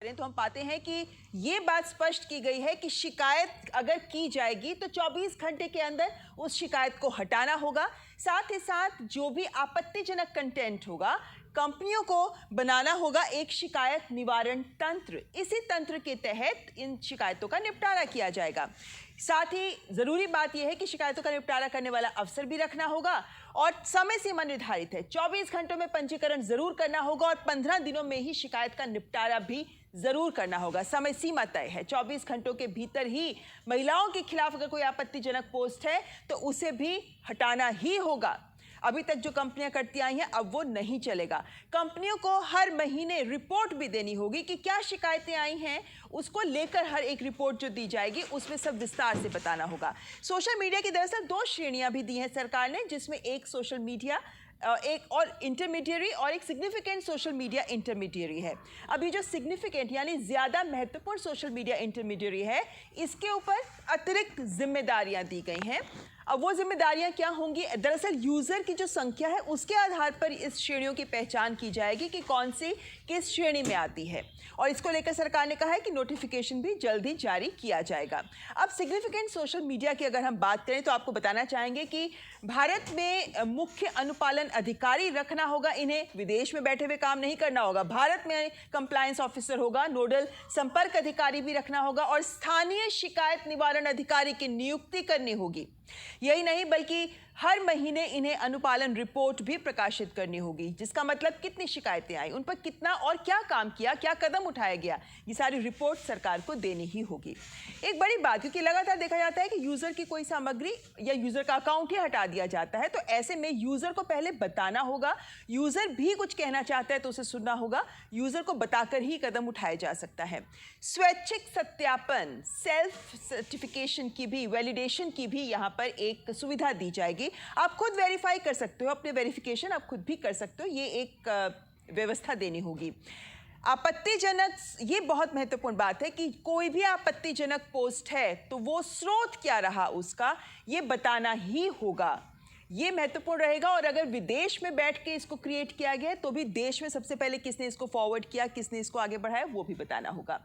तो हम पाते हैं कि ये बात स्पष्ट की गई है कि शिकायत अगर की जाएगी तो 24 घंटे के अंदर उस शिकायत को हटाना होगा। साथ ही साथ जो भी आपत्तिजनक कंटेंट होगा, कंपनियों को बनाना होगा एक शिकायत निवारण तंत्र। इसी तंत्र के तहत इन शिकायतों का निपटारा किया जाएगा। साथ ही जरूरी बात यह है कि शिकायतों का निपटारा करने वाला अफसर भी रखना होगा और समय सीमा निर्धारित है। 24 घंटों में पंजीकरण जरूर करना होगा और 15 दिनों में ही शिकायत का निपटारा भी जरूर करना होगा। समय सीमा तय है, 24 घंटों के भीतर ही महिलाओं के खिलाफ अगर कोई आपत्तिजनक पोस्ट है तो उसे भी हटाना ही होगा। अभी तक जो कंपनियां करती आई हैं अब वो नहीं चलेगा। कंपनियों को हर महीने रिपोर्ट भी देनी होगी कि क्या शिकायतें आई हैं, उसको लेकर हर एक रिपोर्ट जो दी जाएगी उसमें सब विस्तार से बताना होगा। सोशल मीडिया की दरअसल 2 श्रेणियां भी दी हैं सरकार ने, जिसमें एक सोशल मीडिया एक और इंटरमीडियरी और एक सिग्निफिकेंट सोशल मीडिया इंटरमीडियरी है। अभी जो सिग्निफिकेंट यानी ज्यादा महत्वपूर्ण सोशल मीडिया इंटरमीडियरी है, इसके ऊपर अतिरिक्त जिम्मेदारियां दी गई हैं। अब वो जिम्मेदारियां क्या होंगी? दरअसल यूजर की जो संख्या है उसके आधार पर इस श्रेणियों की पहचान की जाएगी कि कौन सी किस श्रेणी में आती है, और इसको लेकर सरकार ने कहा है कि नोटिफिकेशन भी जल्द ही जारी किया जाएगा। अब सिग्निफिकेंट सोशल मीडिया की अगर हम बात करें तो आपको बताना चाहेंगे कि भारत में मुख्य अनुपालन अधिकारी रखना होगा। इन्हें विदेश में बैठे हुए काम नहीं करना होगा। भारत में कंप्लायंस ऑफिसर होगा, नोडल संपर्क अधिकारी भी रखना होगा और स्थानीय शिकायत निवारण अधिकारी की नियुक्ति करनी होगी। यही नहीं बल्कि हर महीने इन्हें अनुपालन रिपोर्ट भी प्रकाशित करनी होगी, जिसका मतलब कितनी शिकायतें आई, उन पर कितना और क्या काम किया, क्या कदम उठाया गया, ये सारी रिपोर्ट सरकार को देनी ही होगी। एक बड़ी बात, क्योंकि लगातार देखा जाता है कि यूजर की कोई सामग्री या यूजर का अकाउंट ही हटा दिया जाता है, तो ऐसे में यूजर को पहले बताना होगा। यूजर भी कुछ कहना चाहता है तो उसे सुनना होगा, यूजर को बताकर ही कदम उठाया जा सकता है। स्वैच्छिक सत्यापन, सेल्फ सर्टिफिकेशन की भी, वैलिडेशन की भी यहाँ पर एक सुविधा दी जाएगी। आप खुद वेरीफाई कर सकते हो, अपने वेरिफिकेशन आप खुद भी कर सकते हो, ये एक व्यवस्था देनी होगी। आपत्तिजनक, ये बहुत महत्वपूर्ण बात है कि कोई भी आपत्तिजनक पोस्ट है तो वो स्रोत क्या रहा उसका, ये बताना ही होगा। ये महत्वपूर्ण रहेगा। और अगर विदेश में बैठ के इसको क्रिएट किया गया है तो भी देश में सबसे पहले किसने इसको फॉरवर्ड किया, किसने इसको आगे बढ़ाया, वो भी बताना होगा।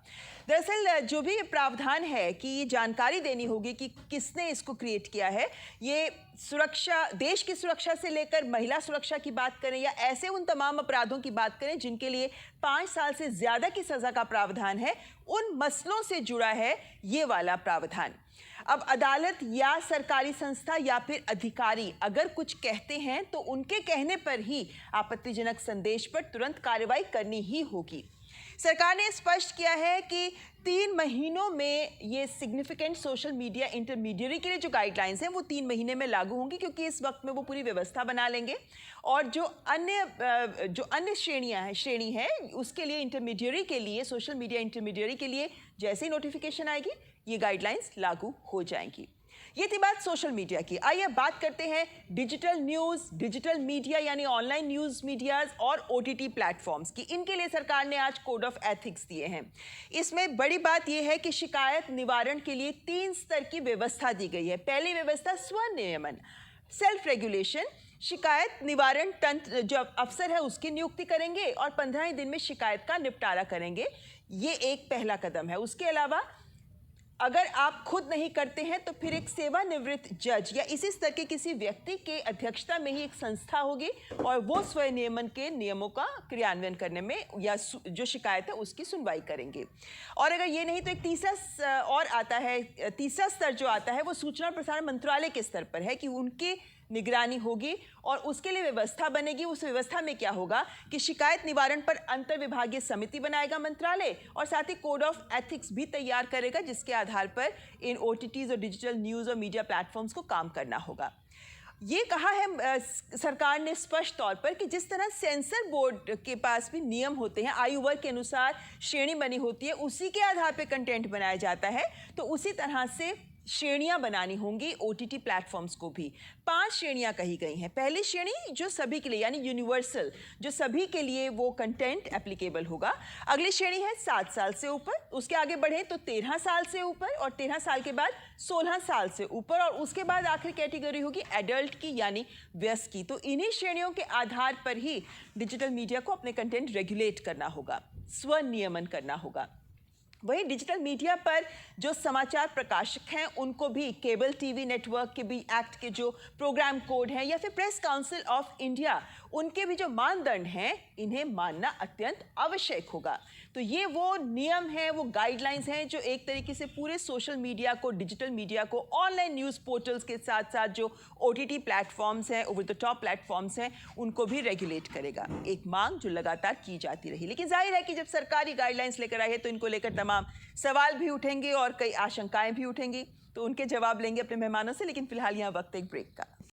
दरअसल जो भी प्रावधान है कि ये जानकारी देनी होगी कि किसने इसको क्रिएट किया है, ये सुरक्षा, देश की सुरक्षा से लेकर महिला सुरक्षा की बात करें या ऐसे उन तमाम अपराधों की बात करें जिनके लिए 5 साल से ज्यादा की सजा का प्रावधान है, उन मसलों से जुड़ा है ये वाला प्रावधान। अब अदालत या सरकारी संस्था या फिर अधिकारी अगर कुछ कहते हैं तो उनके कहने पर ही आपत्तिजनक संदेश पर तुरंत कार्रवाई करनी ही होगी। सरकार ने स्पष्ट किया है कि 3 महीनों में ये सिग्निफिकेंट सोशल मीडिया इंटरमीडियरी के लिए जो गाइडलाइंस हैं वो 3 महीने में लागू होंगी, क्योंकि इस वक्त में वो पूरी व्यवस्था बना लेंगे। और जो अन्य श्रेणी है उसके लिए, इंटरमीडियरी के लिए, सोशल मीडिया इंटरमीडियरी के लिए जैसे ही नोटिफिकेशन आएगी ये गाइडलाइंस लागू हो जाएंगी। ये थी बात सोशल मीडिया की। आइए अब बात करते हैं डिजिटल न्यूज़, डिजिटल मीडिया यानी ऑनलाइन न्यूज़ मीडियाज और OTT प्लेटफॉर्म्स की। इनके लिए सरकार ने आज कोड ऑफ एथिक्स दिए हैं। इसमें बड़ी बात यह है कि शिकायत निवारण के लिए 3 स्तर की व्यवस्था दी गई है। पहली व्यवस्था स्वनियमन, सेल्फ रेगुलेशन। शिकायत निवारण तंत्र जो अफसर है उसकी नियुक्ति करेंगे और 15 ही दिन में शिकायत का निपटारा करेंगे। ये एक पहला कदम है। उसके अलावा अगर आप खुद नहीं करते हैं तो फिर एक सेवानिवृत्त जज या इसी स्तर के किसी व्यक्ति के अध्यक्षता में ही एक संस्था होगी और वो स्वनियमन के नियमों का क्रियान्वयन करने में या जो शिकायत है उसकी सुनवाई करेंगे। और अगर ये नहीं तो एक तीसरा और आता है, तीसरा स्तर जो आता है वो सूचना और प्रसारण मंत्रालय के स्तर पर है कि उनकी निगरानी होगी और उसके लिए व्यवस्था बनेगी। उस व्यवस्था में क्या होगा कि शिकायत निवारण पर अंतर विभागीय समिति बनाएगा मंत्रालय और साथ ही कोड ऑफ एथिक्स भी तैयार करेगा, जिसके आधार पर इन OTTs और डिजिटल न्यूज़ और मीडिया प्लेटफॉर्म्स को काम करना होगा। ये कहा है सरकार ने स्पष्ट तौर पर कि जिस तरह सेंसर बोर्ड के पास भी नियम होते हैं, आयु वर्ग के अनुसार श्रेणी बनी होती है, उसी के आधार पर कंटेंट बनाया जाता है, तो उसी तरह से श्रेणियां बनानी होंगी OTT प्लेटफॉर्म्स को भी। 5 श्रेणियां कही गई हैं। पहली श्रेणी जो सभी के लिए यानी यूनिवर्सल, जो सभी के लिए वो कंटेंट एप्लीकेबल होगा। अगली श्रेणी है 7 साल से ऊपर, उसके आगे बढ़े तो 13 साल से ऊपर और 13 साल के बाद 16 साल से ऊपर और उसके बाद आखिरी कैटेगरी होगी एडल्ट की यानी वयस्क की। तो इन्हीं श्रेणियों के आधार पर ही डिजिटल मीडिया को अपने कंटेंट रेगुलेट करना होगा। स्वनियमन करना होगा। वहीं डिजिटल मीडिया पर जो समाचार प्रकाशक हैं उनको भी केबल टीवी नेटवर्क के भी एक्ट के जो प्रोग्राम कोड हैं या फिर प्रेस काउंसिल ऑफ इंडिया उनके भी जो मानदंड हैं इन्हें मानना अत्यंत आवश्यक होगा। तो ये वो नियम हैं, वो गाइडलाइंस हैं जो एक तरीके से पूरे सोशल मीडिया को, डिजिटल मीडिया को, ऑनलाइन न्यूज़ पोर्टल्स के साथ साथ जो OTT प्लेटफॉर्म्स हैं, ओवर द टॉप प्लेटफॉर्म्स हैं, उनको भी रेगुलेट करेगा। एक मांग जो लगातार की जाती रही, लेकिन जाहिर है कि जब सरकारी गाइडलाइंस लेकर आई है तो इनको लेकर तमाम सवाल भी उठेंगे और कई आशंकाएं भी उठेंगी। तो उनके जवाब लेंगे अपने मेहमानों से, लेकिन फिलहाल यहाँ वक्त एक ब्रेक का।